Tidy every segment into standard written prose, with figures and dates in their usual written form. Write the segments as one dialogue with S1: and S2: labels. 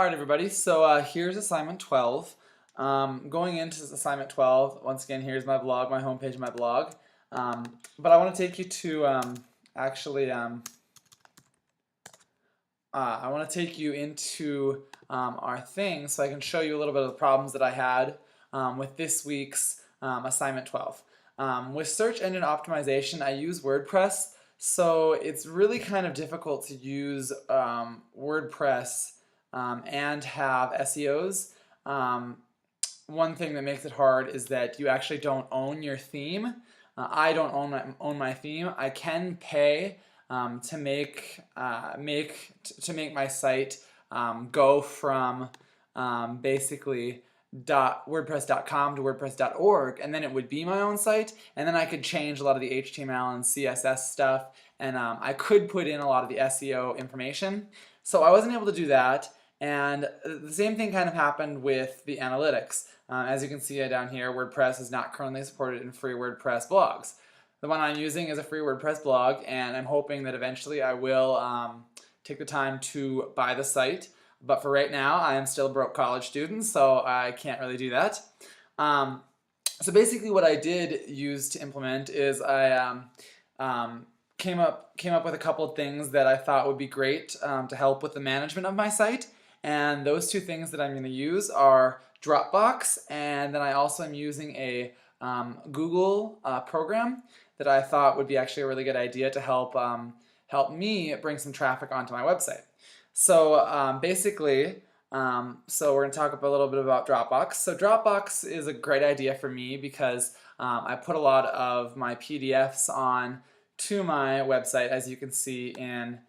S1: Alright everybody, so here's assignment 12. Going into assignment 12, once again here's my blog, my homepage, my blog. But I want to take you to I want to take you into our thing so I can show you a little bit of the problems that I had with this week's assignment 12. With search engine optimization, I use WordPress, so it's really kind of difficult to use WordPress and have SEOs. One thing that makes it hard is that you actually don't own your theme. I don't own my theme. I can pay to make my site go from basically .wordpress.com to wordpress.org, and then it would be my own site, and then I could change a lot of the HTML and CSS stuff, and I could put in a lot of the SEO information. So I wasn't able to do that, and the same thing kind of happened with the analytics. As you can see down here, WordPress is not currently supported in free WordPress blogs. The one I'm using is a free WordPress blog, and I'm hoping that eventually I will take the time to buy the site. But for right now, I am still a broke college student, so I can't really do that. So basically what I did use to implement is I came up with a couple of things that I thought would be great to help with the management of my site. And those two things that I'm going to use are Dropbox, and then I also am using a Google program that I thought would be actually a really good idea to help me bring some traffic onto my website. So basically, so we're going to talk a little bit about Dropbox. So Dropbox is a great idea for me because I put a lot of my PDFs on to my website, as you can see in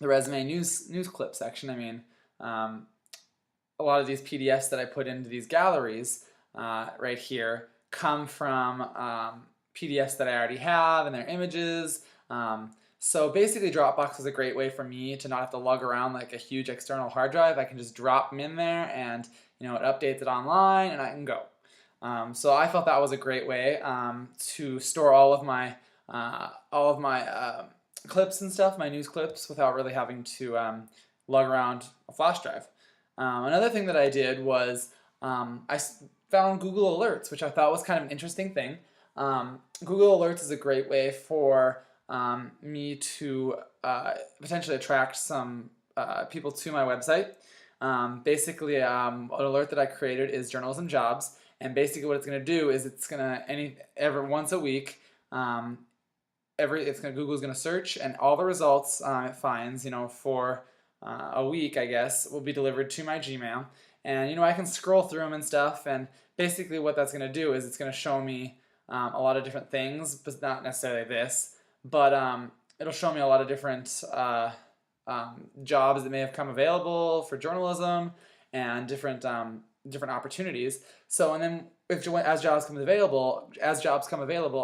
S1: the resume news clip section. I mean, a lot of these PDFs that I put into these galleries right here come from PDFs that I already have and their images. So basically Dropbox is a great way for me to not have to lug around like a huge external hard drive. I can just drop them in there and it updates it online and I can go. So I felt that was a great way to store all of my clips and stuff, my news clips, without really having to lug around a flash drive. Another thing that I did was I found Google Alerts, which I thought was kind of an interesting thing. Google Alerts is a great way for me to potentially attract some people to my website. Basically, an alert that I created is journalism jobs, and basically what it's going to do is it's going to every once a week, Google's going to search, and all the results it finds, for a week, I guess, will be delivered to my Gmail, and I can scroll through them and stuff, and basically what that's going to do is it's going to show me a lot of different things, but not necessarily this, but it'll show me a lot of different jobs that may have come available for journalism and different opportunities. So, and then as jobs come available,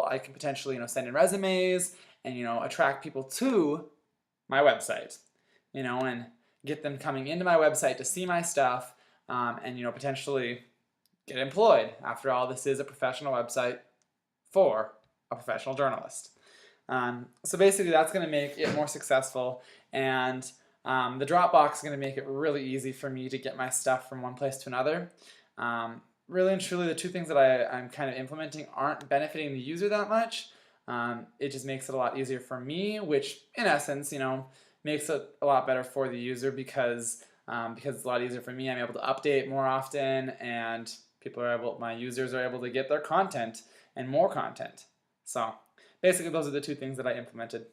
S1: I can potentially send in resumes and attract people to my website, and get them coming into my website to see my stuff, and potentially get employed. After all, this is a professional website for a professional journalist. So basically that's going to make it more successful, and the Dropbox is going to make it really easy for me to get my stuff from one place to another. Really and truly, the two things that I'm kind of implementing aren't benefiting the user that much. It just makes it a lot easier for me, which in essence, makes it a lot better for the user because it's a lot easier for me. I'm able to update more often, and my users are able to get their content and more content. So basically those are the two things that I implemented.